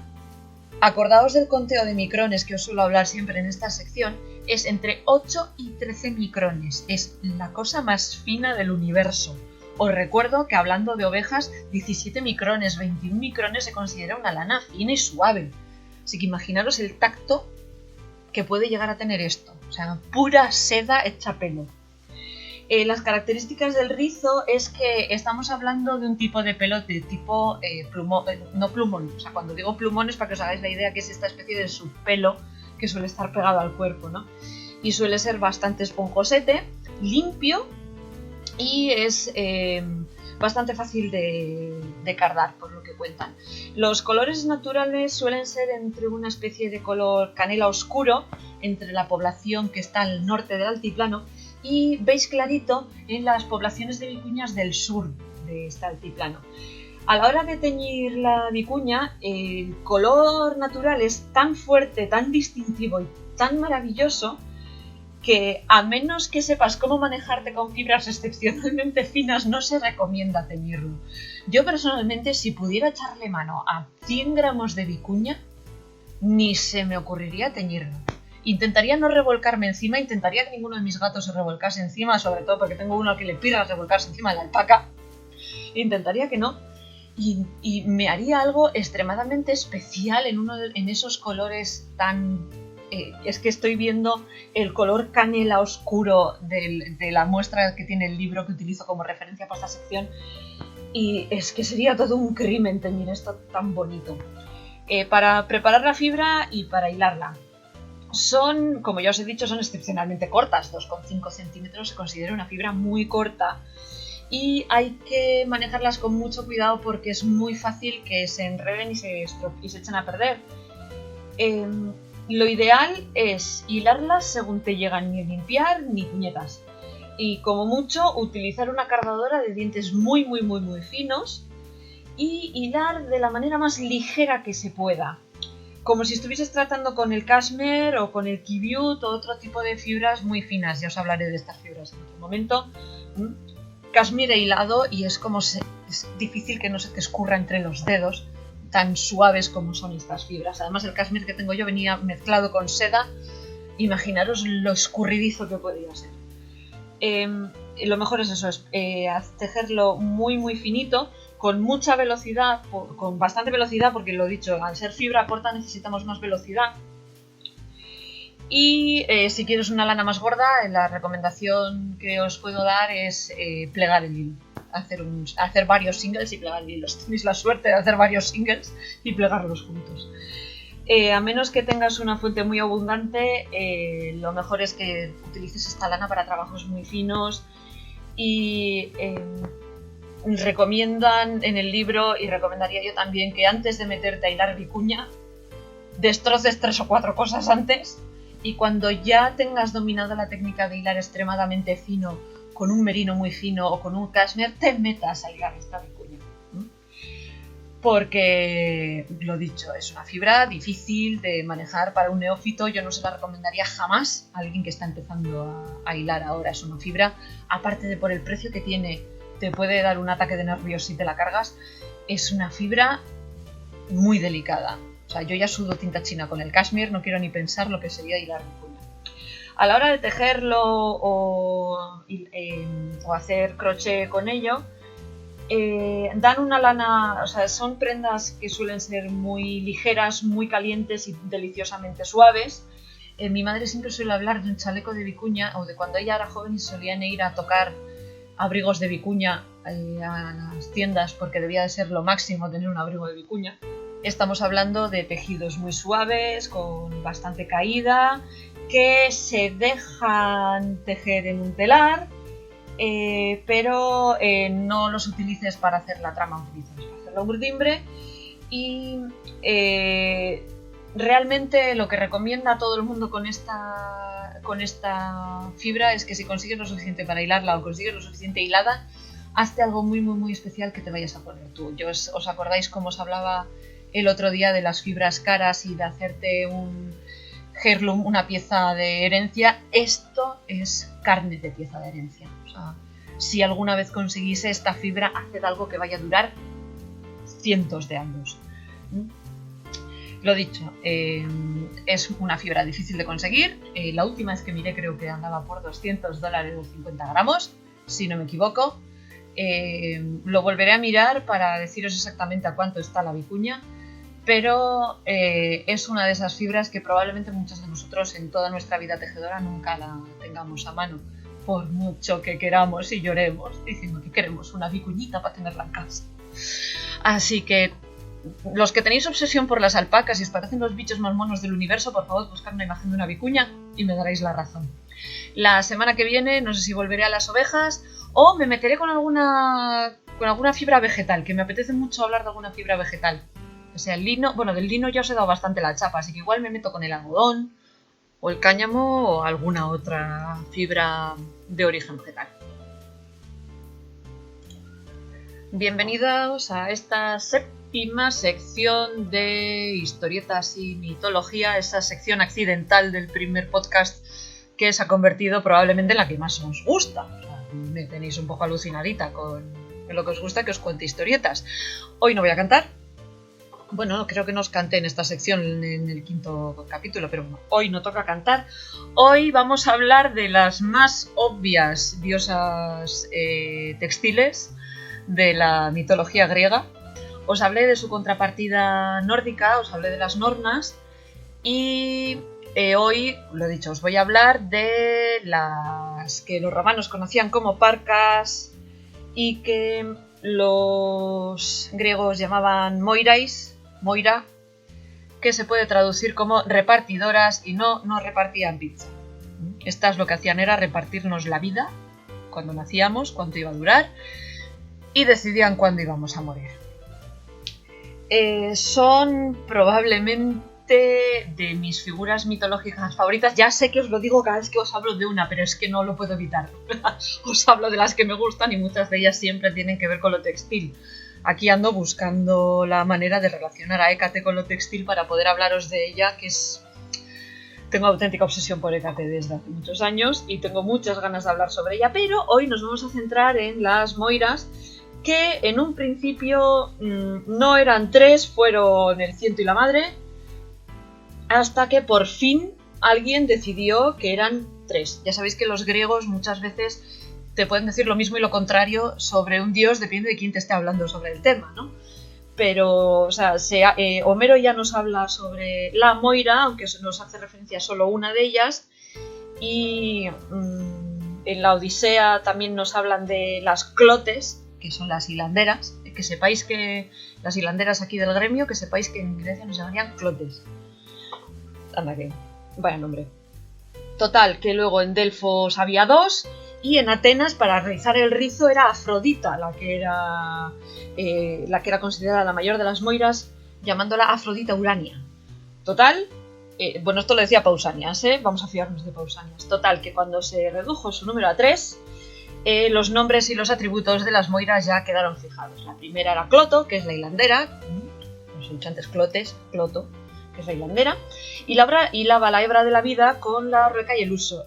acordaos del conteo de micrones que os suelo hablar siempre en esta sección, es entre 8 y 13 micrones. Es la cosa más fina del universo. Os recuerdo que hablando de ovejas, 17 micrones, 21 micrones se considera una lana fina y suave. Así que imaginaros el tacto que puede llegar a tener esto. O sea, pura seda hecha pelo. Las características del rizo es que estamos hablando de un tipo de pelote, tipo plumón, no plumón. O sea, cuando digo plumón es para que os hagáis la idea que es esta especie de subpelo que suele estar pegado al cuerpo, ¿no? Y suele ser bastante esponjosete, limpio y es bastante fácil de cardar, por lo que cuentan. Los colores naturales suelen ser entre una especie de color canela oscuro entre la población que está al norte del altiplano y beige clarito en las poblaciones de vicuñas del sur de este altiplano. A la hora de teñir la vicuña, el color natural es tan fuerte, tan distintivo y tan maravilloso que a menos que sepas cómo manejarte con fibras excepcionalmente finas, no se recomienda teñirlo. Yo personalmente, si pudiera echarle mano a 100 gramos de vicuña, ni se me ocurriría teñirlo. Intentaría no revolcarme encima, intentaría que ninguno de mis gatos se revolcase encima, sobre todo porque tengo uno al que le pirra revolcarse encima de la alpaca. Intentaría que no. Y me haría algo extremadamente especial en esos colores tan... es que estoy viendo el color canela oscuro de la muestra que tiene el libro que utilizo como referencia para esta sección. Y es que sería todo un crimen teñir esto tan bonito. Para preparar la fibra y para hilarla. Son, como ya os he dicho, son excepcionalmente cortas, 2,5 centímetros se considera una fibra muy corta y hay que manejarlas con mucho cuidado porque es muy fácil que se enreden y se echen a perder. Lo ideal es hilarlas según te llegan, ni limpiar ni puñetas. Y como mucho, utilizar una cardadora de dientes muy finos y hilar de la manera más ligera que se pueda. Como si estuvieses tratando con el cashmere o con el kibiut o otro tipo de fibras muy finas. Ya os hablaré de estas fibras en otro momento. Cashmere hilado y es difícil que no se te escurra entre los dedos, tan suaves como son estas fibras. Además, el cashmere que tengo yo venía mezclado con seda. Imaginaros lo escurridizo que podría ser. Lo mejor es eso, es tejerlo muy finito, con mucha velocidad, con bastante velocidad, porque lo he dicho, al ser fibra corta necesitamos más velocidad. Y si quieres una lana más gorda, la recomendación que os puedo dar es plegar el hilo. Hacer varios singles y plegar el hilo. Si tenéis la suerte de hacer varios singles y plegarlos juntos. A menos que tengas una fuente muy abundante, lo mejor es que utilices esta lana para trabajos muy finos y recomiendan en el libro, y recomendaría yo también, que antes de meterte a hilar vicuña destroces 3 o 4 cosas antes y cuando ya tengas dominada la técnica de hilar extremadamente fino con un merino muy fino o con un cashmere, te metas a hilar esta vicuña. Porque, lo dicho, es una fibra difícil de manejar para un neófito. Yo no se la recomendaría jamás a alguien que está empezando a hilar ahora. Es una fibra, aparte de por el precio que tiene, te puede dar un ataque de nervios si te la cargas. Es una fibra muy delicada. O sea, yo ya sudo tinta china con el cashmere, no quiero ni pensar lo que sería hilar vicuña. A la hora de tejerlo o hacer crochet con ello, dan una lana, o sea, son prendas que suelen ser muy ligeras, muy calientes y deliciosamente suaves. Mi madre siempre suele hablar de un chaleco de vicuña, o de cuando ella era joven y solían ir a tocar abrigos de vicuña a las tiendas porque debía de ser lo máximo tener un abrigo de vicuña. Estamos hablando de tejidos muy suaves, con bastante caída, que se dejan tejer en un telar, pero no los utilices para hacer la trama, utilices para hacer la urdimbre. Y realmente lo que recomienda a todo el mundo con esta fibra es que si consigues lo suficiente para hilarla o consigues lo suficiente hilada, hazte algo muy especial que te vayas a poner tú. ¿Os acordáis cómo os hablaba el otro día de las fibras caras y de hacerte un heirloom, una pieza de herencia. Esto es carne de pieza de herencia. O sea, si alguna vez conseguís esta fibra, haced algo que vaya a durar cientos de años. Lo dicho, es una fibra difícil de conseguir. La última vez que miré creo que andaba por $200 o 50 gramos, si no me equivoco. Lo volveré a mirar para deciros exactamente a cuánto está la vicuña, pero es una de esas fibras que probablemente muchos de nosotros en toda nuestra vida tejedora nunca la tengamos a mano, por mucho que queramos y lloremos diciendo que queremos una vicuñita para tenerla en casa. Así que los que tenéis obsesión por las alpacas y os parecen los bichos más monos del universo, por favor buscad una imagen de una vicuña y me daréis la razón. La semana que viene no sé si volveré a las ovejas o me meteré con alguna fibra vegetal, que me apetece mucho hablar de alguna fibra vegetal. O sea, el lino, bueno, del lino ya os he dado bastante la chapa, así que igual me meto con el algodón o el cáñamo o alguna otra fibra de origen vegetal. Bienvenidos a esta séptima sección de historietas y mitología, esa sección accidental del primer podcast que se ha convertido probablemente en la que más os gusta. O sea, me tenéis un poco alucinadita con lo que os gusta que os cuente historietas. Hoy no voy a cantar. Bueno, creo que no os canté en esta sección en el 5º capítulo, pero hoy no toca cantar. Hoy vamos a hablar de las más obvias diosas textiles de la mitología griega. Os hablé de su contrapartida nórdica, os hablé de las nornas y hoy, lo he dicho, os voy a hablar de las que los romanos conocían como parcas y que los griegos llamaban moira, que se puede traducir como repartidoras y no repartían pizza. Estas lo que hacían era repartirnos la vida, cuando nacíamos, cuánto iba a durar y decidían cuándo íbamos a morir. Son probablemente de mis figuras mitológicas favoritas. Ya sé que os lo digo cada vez que os hablo de una, pero es que no lo puedo evitar. Os hablo de las que me gustan y muchas de ellas siempre tienen que ver con lo textil. Aquí ando buscando la manera de relacionar a Hécate con lo textil para poder hablaros de ella, que es... Tengo auténtica obsesión por Hécate desde hace muchos años y tengo muchas ganas de hablar sobre ella, pero hoy nos vamos a centrar en las moiras, que en un principio no eran 3, fueron el ciento y la madre, hasta que por fin alguien decidió que eran 3. Ya sabéis que los griegos muchas veces te pueden decir lo mismo y lo contrario sobre un dios, depende de quién te esté hablando sobre el tema, ¿no? Pero, o sea, Homero ya nos habla sobre la Moira, aunque nos hace referencia a solo una de ellas, y en la Odisea también nos hablan de las clotes, que son las hilanderas, que sepáis que las hilanderas aquí del gremio, que sepáis que en Grecia nos llamarían clotes. Anda que, vaya nombre. Total, que luego en Delfos había 2 y en Atenas para realizar el rizo era Afrodita, la que era considerada la mayor de las moiras, llamándola Afrodita Urania. Total, bueno, esto lo decía Pausanias, vamos a fiarnos de Pausanias. Total, que cuando se redujo su número a 3, los nombres y los atributos de las moiras ya quedaron fijados. La primera era Cloto, que es la hilandera, los hinchantes clotes, Cloto, que es la hilandera, y hilaba la hebra de la vida con la rueca y el huso.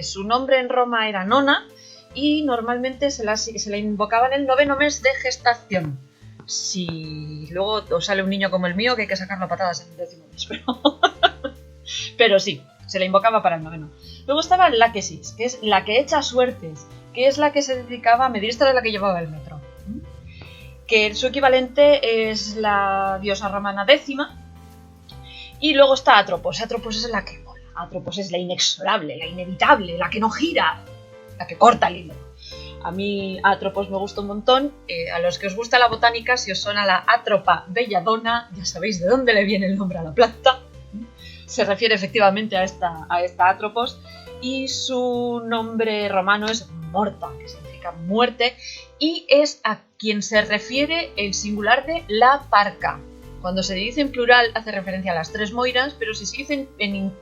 Su nombre en Roma era Nona y normalmente se la invocaba en el 9º mes de gestación. Si luego os sale un niño como el mío, que hay que sacarlo a patadas en el 10º mes, pero sí, se la invocaba para el 9º. Luego estaba Láquesis, que es la que echa suertes, que es la que se dedicaba a medir, esta era la que llevaba el metro, que su equivalente es la diosa romana décima. Y luego está Atropos. Atropos es la que mola. Atropos es la inexorable, la inevitable, la que no gira, la que corta el hilo. A mí Atropos me gusta un montón. A los que os gusta la botánica, si os suena la Atropa belladona, ya sabéis de dónde le viene el nombre a la planta. Se refiere efectivamente a esta Atropos. Y su nombre romano es Morta, que significa muerte. Y es a quien se refiere el singular de la parca. Cuando se dice en plural hace referencia a las 3 moiras, pero si se dice en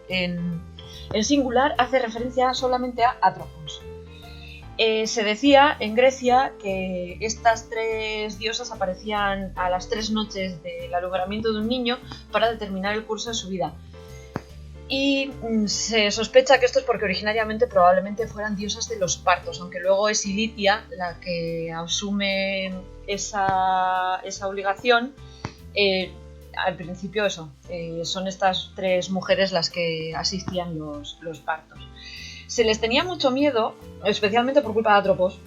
singular hace referencia solamente a Atropos. Se decía en Grecia que estas 3 diosas aparecían a las 3 noches del alumbramiento de un niño para determinar el curso de su vida. Y se sospecha que esto es porque originariamente probablemente fueran diosas de los partos, aunque luego es Ilitia la que asume esa obligación. Al principio son estas 3 mujeres las que asistían los partos. Se les tenía mucho miedo, especialmente por culpa de Atropos,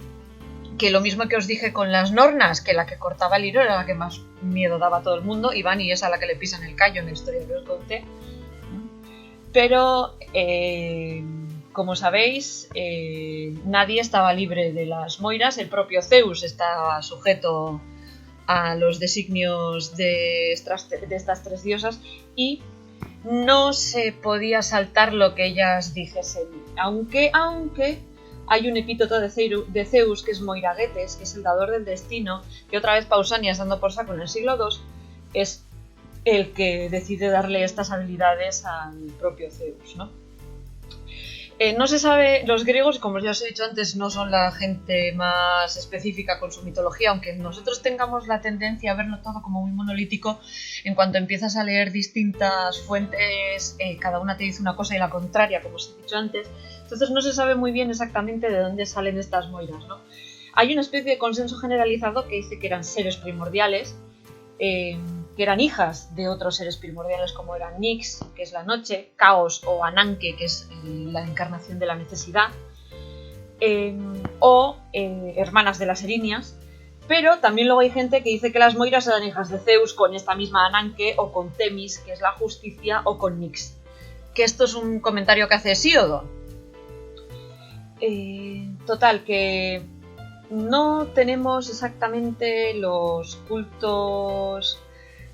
que lo mismo que os dije con las Nornas, que la que cortaba el hilo era la que más miedo daba a todo el mundo, y Vani es a la que le pisan el callo en la historia que os conté. Pero, como sabéis, nadie estaba libre de las Moiras, el propio Zeus estaba sujeto a los designios de estas 3 diosas y no se podía saltar lo que ellas dijesen, aunque hay un epíteto de Zeus que es Moiragetes, que es el dador del destino, que otra vez Pausanias, dando por saco en el siglo II, es el que decide darle estas habilidades al propio Zeus, ¿no? No se sabe, los griegos, como ya os he dicho antes, no son la gente más específica con su mitología, aunque nosotros tengamos la tendencia a verlo todo como muy monolítico. En cuanto empiezas a leer distintas fuentes, cada una te dice una cosa y la contraria, como os he dicho antes. Entonces no se sabe muy bien exactamente de dónde salen estas moiras, ¿no? Hay una especie de consenso generalizado que dice que eran seres primordiales, que eran hijas de otros seres primordiales como eran Nyx, que es la noche, Caos o Ananke, que es la encarnación de la necesidad, o hermanas de las Erinias. Pero también luego hay gente que dice que las Moiras eran hijas de Zeus con esta misma Ananke, o con Temis, que es la justicia, o con Nyx. Que esto es un comentario que hace Hesíodo. Total, que no tenemos exactamente los cultos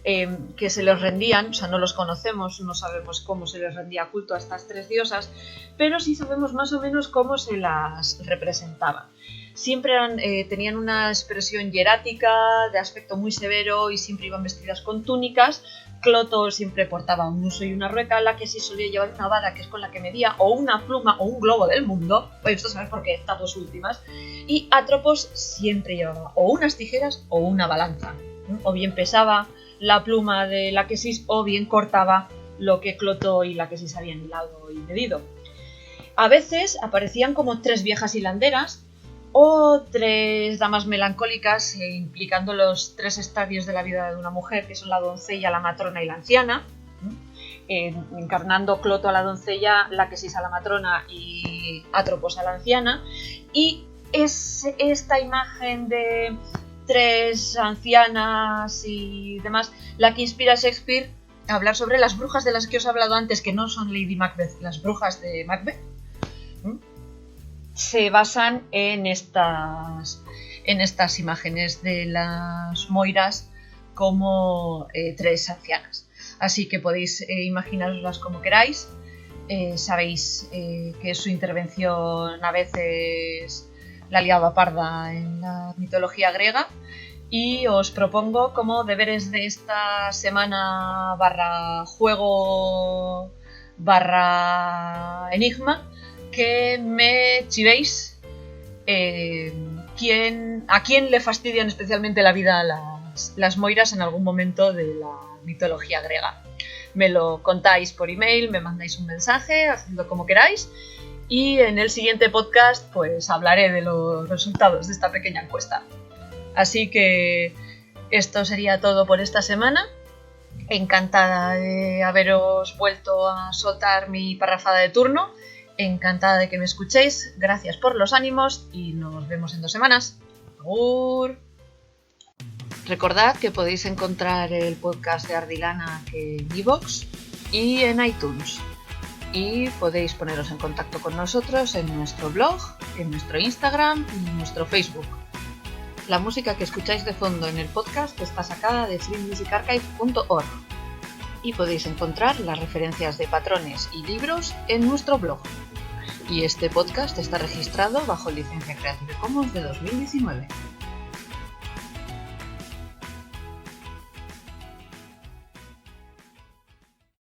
que se les rendían, o sea, no los conocemos, no sabemos cómo se les rendía culto a estas 3 diosas, pero sí sabemos más o menos cómo se las representaba. Siempre tenían una expresión hierática, de aspecto muy severo y siempre iban vestidas con túnicas. Cloto siempre portaba un huso y una rueca, la que sí solía llevar una vara, que es con la que medía, o una pluma o un globo del mundo, pues esto sabes por qué, estas 2 últimas. Y Atropos siempre llevaba o unas tijeras o una balanza, o bien pesaba la pluma de Laquesis o bien cortaba lo que Cloto y Laquesis habían hilado y medido. A veces aparecían como 3 viejas hilanderas o 3 damas melancólicas, implicando los 3 estadios de la vida de una mujer, que son la doncella, la matrona y la anciana, encarnando Cloto a la doncella, Laquesis a la matrona y Atropos a la anciana. Y es esta imagen de 3 ancianas y demás la que inspira a Shakespeare a hablar sobre las brujas de las que os he hablado antes, que no son Lady Macbeth, las brujas de Macbeth. Se basan en estas imágenes de las Moiras como 3 ancianas. Así que podéis imaginaroslas como queráis. Sabéis que su intervención a veces la liaba parda en la mitología griega, y os propongo como deberes de esta semana /juego /enigma que me chivéis a quién le fastidian especialmente la vida las Moiras en algún momento de la mitología griega. Me lo contáis por email, me mandáis un mensaje, hacedlo como queráis. Y en el siguiente podcast pues hablaré de los resultados de esta pequeña encuesta. Así que esto sería todo por esta semana. Encantada de haberos vuelto a soltar mi parrafada de turno. Encantada de que me escuchéis. Gracias por los ánimos y nos vemos en 2 semanas. ¡Agur! Recordad que podéis encontrar el podcast de Ardilana en iVoox y en iTunes. Y podéis poneros en contacto con nosotros en nuestro blog, en nuestro Instagram y en nuestro Facebook. La música que escucháis de fondo en el podcast está sacada de freemusicarchive.org y podéis encontrar las referencias de patrones y libros en nuestro blog. Y este podcast está registrado bajo licencia Creative Commons de 2019.